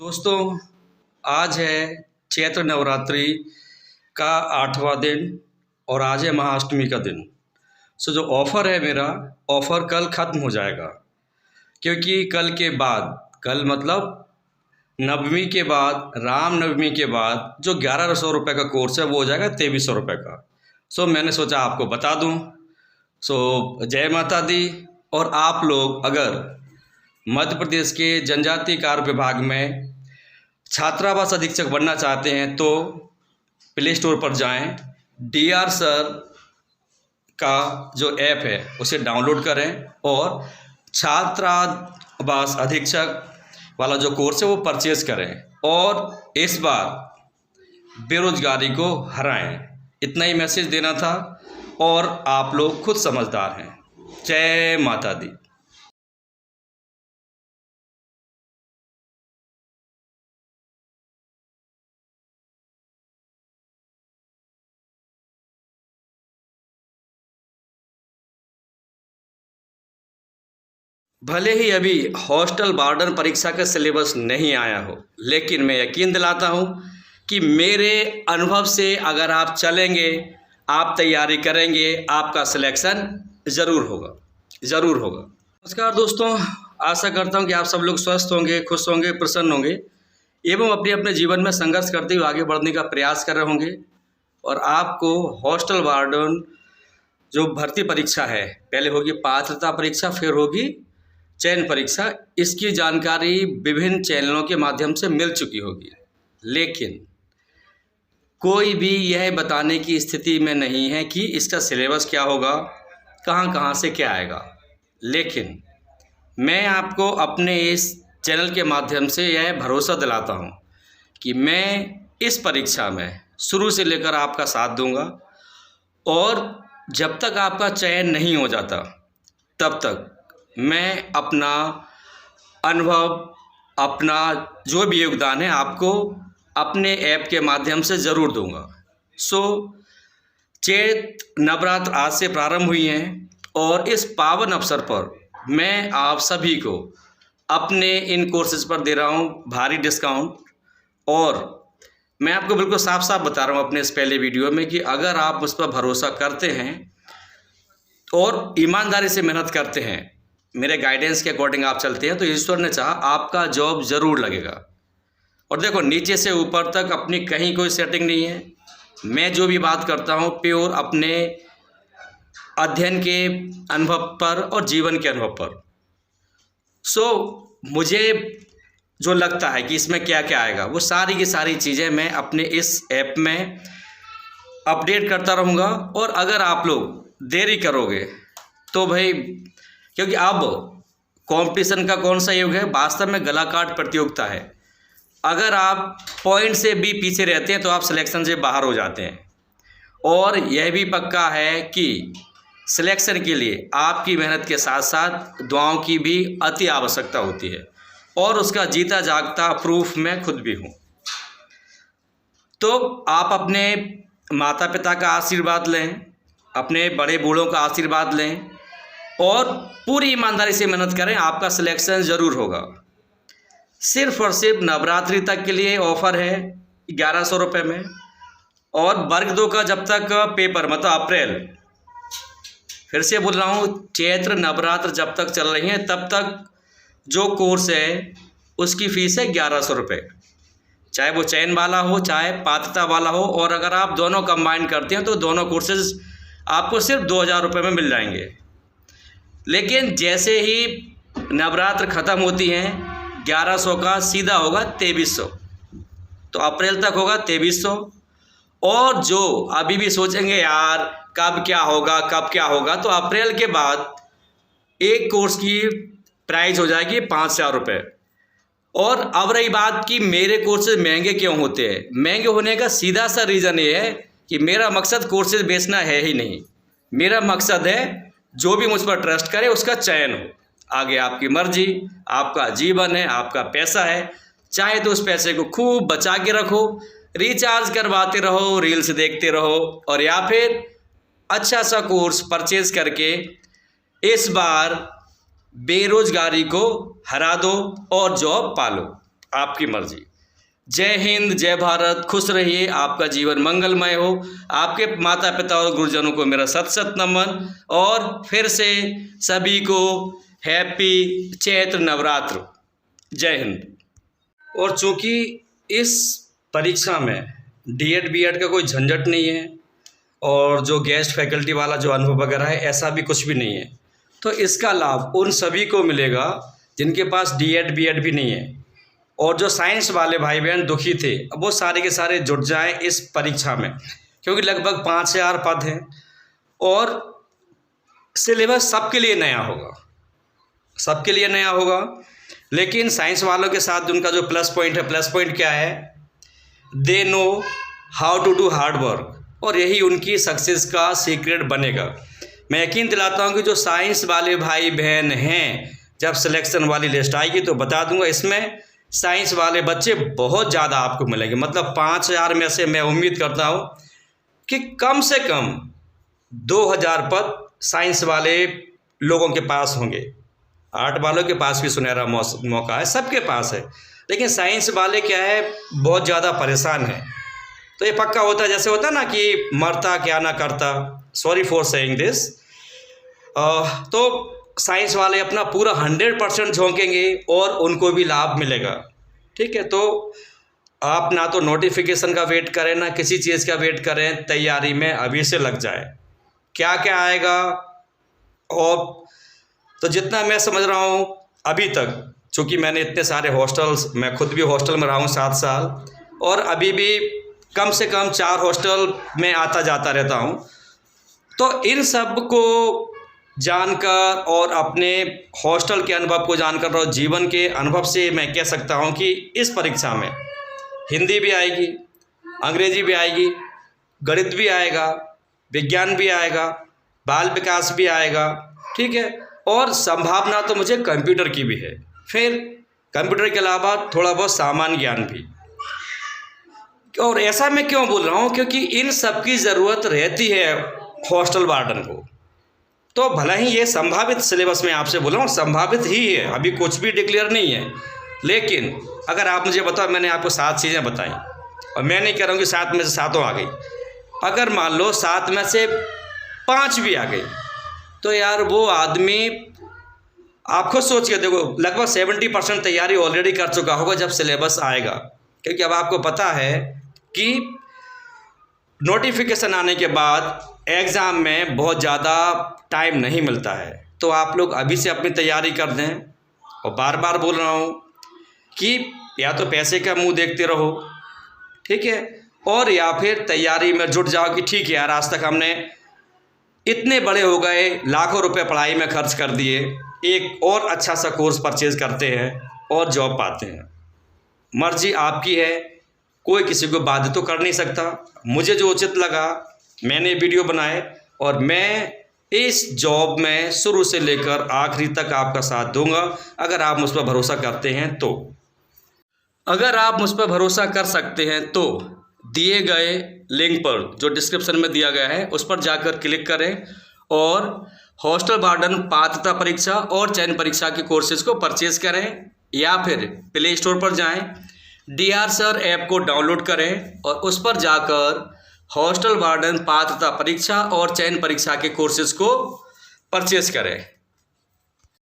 दोस्तों, आज है चैत्र नवरात्रि का 8वां दिन और आज है महाअष्टमी का दिन। जो ऑफ़र है मेरा ऑफ़र कल ख़त्म हो जाएगा, क्योंकि कल के बाद, कल मतलब नवमी के बाद, राम नवमी के बाद जो 1100 रुपये का कोर्स है वो हो जाएगा 2300 रुपये का। मैंने सोचा आपको बता दूं। जय माता दी। और आप लोग अगर मध्य प्रदेश के जनजातीय कार्य विभाग में छात्रावास अधीक्षक बनना चाहते हैं तो प्ले स्टोर पर जाएं, DR सर का जो ऐप है उसे डाउनलोड करें और छात्रावास अधीक्षक वाला जो कोर्स है वो परचेज़ करें और इस बार बेरोजगारी को हराएं। इतना ही मैसेज देना था और आप लोग खुद समझदार हैं। जय माता दी। भले ही अभी हॉस्टल वार्डन परीक्षा का सिलेबस नहीं आया हो, लेकिन मैं यकीन दिलाता हूँ कि मेरे अनुभव से अगर आप चलेंगे, आप तैयारी करेंगे, आपका सिलेक्शन ज़रूर होगा, ज़रूर होगा। नमस्कार दोस्तों, आशा करता हूँ कि आप सब लोग स्वस्थ होंगे, खुश होंगे, प्रसन्न होंगे एवं अपने अपने जीवन में संघर्ष करते हुए आगे बढ़ने का प्रयास कर रहे होंगे। और आपको हॉस्टल वार्डन जो भर्ती परीक्षा है, पहले होगी पात्रता परीक्षा, फिर होगी चयन परीक्षा, इसकी जानकारी विभिन्न चैनलों के माध्यम से मिल चुकी होगी, लेकिन कोई भी यह बताने की स्थिति में नहीं है कि इसका सिलेबस क्या होगा, कहां कहां से क्या आएगा। लेकिन मैं आपको अपने इस चैनल के माध्यम से यह भरोसा दिलाता हूं कि मैं इस परीक्षा में शुरू से लेकर आपका साथ दूंगा और जब तक आपका चयन नहीं हो जाता तब तक मैं अपना अनुभव, अपना जो भी योगदान है आपको अपने ऐप के माध्यम से ज़रूर दूंगा। चैत्र नवरात्र आज से प्रारंभ हुई हैं और इस पावन अवसर पर मैं आप सभी को अपने इन कोर्सेज पर दे रहा हूं भारी डिस्काउंट। और मैं आपको बिल्कुल साफ साफ बता रहा हूं अपने इस पहले वीडियो में कि अगर आप उस पर भरोसा करते हैं और ईमानदारी से मेहनत करते हैं, मेरे गाइडेंस के अकॉर्डिंग आप चलते हैं, तो ईश्वर ने चाहा आपका जॉब ज़रूर लगेगा। और देखो, नीचे से ऊपर तक अपनी कहीं कोई सेटिंग नहीं है। मैं जो भी बात करता हूँ प्योर अपने अध्ययन के अनुभव पर और जीवन के अनुभव पर। मुझे जो लगता है कि इसमें क्या क्या आएगा, वो सारी की सारी चीज़ें मैं अपने इस ऐप में अपडेट करता रहूँगा। और अगर आप लोग देरी करोगे तो भाई, क्योंकि अब कंपटीशन का कौन सा युग है, वास्तव में गला काट प्रतियोगिता है। अगर आप पॉइंट से भी पीछे रहते हैं तो आप सिलेक्शन से बाहर हो जाते हैं। और यह भी पक्का है कि सिलेक्शन के लिए आपकी मेहनत के साथ साथ दुआओं की भी अति आवश्यकता होती है, और उसका जीता जागता प्रूफ मैं खुद भी हूँ। तो आप अपने माता पिता का आशीर्वाद लें, अपने बड़े बूढ़ों का आशीर्वाद लें और पूरी ईमानदारी से मेहनत करें, आपका सिलेक्शन ज़रूर होगा। सिर्फ और सिर्फ नवरात्रि तक के लिए ऑफ़र है 1100 रुपये में। और वर्ग 2 का जब तक पेपर, मतलब अप्रैल, फिर से बोल रहा हूँ, चैत्र नवरात्र जब तक चल रही हैं तब तक जो कोर्स है उसकी फ़ीस है 1100 रुपये, चाहे वो चयन वाला हो चाहे पात्रता वाला हो। और अगर आप दोनों कंबाइन करते हैं तो दोनों कोर्सेज आपको सिर्फ 2000 रुपये में मिल जाएंगे। लेकिन जैसे ही नवरात्र ख़त्म होती हैं, 1100 का सीधा होगा 2300, तो अप्रैल तक होगा 2300। और जो अभी भी सोचेंगे यार कब क्या होगा कब क्या होगा, तो अप्रैल के बाद एक कोर्स की प्राइस हो जाएगी 5000 रुपये। और अब रही बात कि मेरे कोर्सेज महंगे क्यों होते हैं, महंगे होने का सीधा सा रीज़न ये है कि मेरा मकसद कोर्सेज बेचना है ही नहीं। मेरा मकसद है जो भी मुझ पर ट्रस्ट करे उसका चयन हो। आगे आपकी मर्जी, आपका जीवन है, आपका पैसा है, चाहे तो उस पैसे को खूब बचा के रखो, रिचार्ज करवाते रहो, रील्स देखते रहो, और या फिर अच्छा सा कोर्स परचेज करके इस बार बेरोजगारी को हरा दो और जॉब पालो। आपकी मर्जी। जय हिंद, जय भारत, खुश रहिए, आपका जीवन मंगलमय हो। आपके माता पिता और गुरुजनों को मेरा सत सत नमन, और फिर से सभी को हैप्पी चैत्र नवरात्र। जय हिंद। और चूँकि इस परीक्षा में डीएड बीएड का कोई झंझट नहीं है और जो गेस्ट फैकल्टी वाला जो अनुभव वगैरह है ऐसा भी कुछ भी नहीं है, तो इसका लाभ उन सभी को मिलेगा जिनके पास डीएड बीएड भी नहीं है। और जो साइंस वाले भाई बहन दुखी थे, अब वो सारे के सारे जुट जाएं इस परीक्षा में, क्योंकि लगभग 5000 पद हैं और सिलेबस सबके लिए नया होगा, सबके लिए नया होगा। लेकिन साइंस वालों के साथ उनका जो प्लस पॉइंट है, प्लस पॉइंट क्या है, they know how to do hard work, और यही उनकी सक्सेस का सीक्रेट बनेगा। मैं यकीन दिलाता हूँ कि जो साइंस वाले भाई बहन हैं, जब सिलेक्शन वाली लिस्ट आएगी तो बता दूंगा, इसमें साइंस वाले बच्चे बहुत ज़्यादा आपको मिलेंगे। मतलब 5000 में से मैं उम्मीद करता हूँ कि कम से कम 2000 पद साइंस वाले लोगों के पास होंगे। आर्ट वालों के पास भी सुनहरा मौका है, सबके पास है, लेकिन साइंस वाले क्या है, बहुत ज़्यादा परेशान है। तो ये पक्का होता है, जैसे होता ना कि मरता क्या ना करता, सॉरी फॉर सेइंग दिस। तो साइंस वाले अपना पूरा 100% झोंकेंगे और उनको भी लाभ मिलेगा। ठीक है, तो आप ना तो नोटिफिकेशन का वेट करें, ना किसी चीज़ का वेट करें, तैयारी में अभी से लग जाए। क्या क्या आएगा, और तो जितना मैं समझ रहा हूँ अभी तक, चूँकि मैंने इतने सारे हॉस्टल्स, मैं खुद भी हॉस्टल में रहा हूँ 7 साल, और अभी भी कम से कम 4 हॉस्टल में आता जाता रहता हूँ, तो इन सब को जानकर और अपने हॉस्टल के अनुभव को जानकर और जीवन के अनुभव से मैं कह सकता हूँ कि इस परीक्षा में हिंदी भी आएगी, अंग्रेजी भी आएगी, गणित भी आएगा, विज्ञान भी आएगा, बाल विकास भी आएगा। ठीक है, और संभावना तो मुझे कंप्यूटर की भी है, फिर कंप्यूटर के अलावा थोड़ा बहुत सामान्य ज्ञान भी। और ऐसा मैं क्यों बोल रहा हूँ, क्योंकि इन सब की ज़रूरत रहती है हॉस्टल वार्डन को। तो भला ही ये संभावित सिलेबस में आपसे बोल रहा हूँ, संभावित ही है, अभी कुछ भी डिक्लेयर नहीं है। लेकिन अगर आप मुझे बताओ, मैंने आपको 7 चीज़ें बताई और मैं नहीं कह रहा हूँ कि 7 में से 7 आ गई, अगर मान लो 7 में से 5 भी आ गई, तो यार वो आदमी, आप खुद सोच के देखो, लगभग 70% तैयारी ऑलरेडी कर चुका होगा जब सिलेबस आएगा। क्योंकि अब आपको पता है कि नोटिफिकेशन आने के बाद एग्ज़ाम में बहुत ज़्यादा टाइम नहीं मिलता है, तो आप लोग अभी से अपनी तैयारी कर दें। और बार बार बोल रहा हूँ कि या तो पैसे का मुंह देखते रहो, ठीक है, और या फिर तैयारी में जुट जाओ कि ठीक है यार, आज तक हमने इतने बड़े हो गए, लाखों रुपए पढ़ाई में खर्च कर दिए, एक और अच्छा सा कोर्स परचेज़ करते हैं और जॉब पाते हैं। मर्जी आपकी है, कोई किसी को बाध्य तो कर नहीं सकता। मुझे जो उचित लगा मैंने वीडियो बनाए, और मैं इस जॉब में शुरू से लेकर आखिरी तक आपका साथ दूंगा, अगर आप मुझ पर भरोसा करते हैं तो। अगर आप मुझ पर भरोसा कर सकते हैं तो दिए गए लिंक पर, जो डिस्क्रिप्शन में दिया गया है, उस पर जाकर क्लिक करें और हॉस्टल वार्डन पात्रता परीक्षा और चयन परीक्षा के कोर्सेज को परचेज करें, या फिर प्ले स्टोर पर जाएं, DR सर ऐप को डाउनलोड करें और उस पर जाकर हॉस्टल वार्डन पात्रता परीक्षा और चयन परीक्षा के कोर्सेज को परचेज करें।